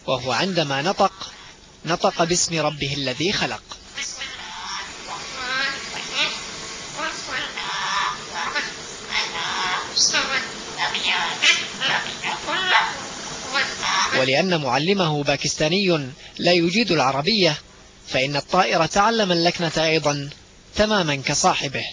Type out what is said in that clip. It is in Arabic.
وهو عندما نطق باسم ربه الذي خلق. ولأن معلمه باكستاني لا يجيد العربية، فإن الطائر تعلم اللكنة أيضا تماما كصاحبه.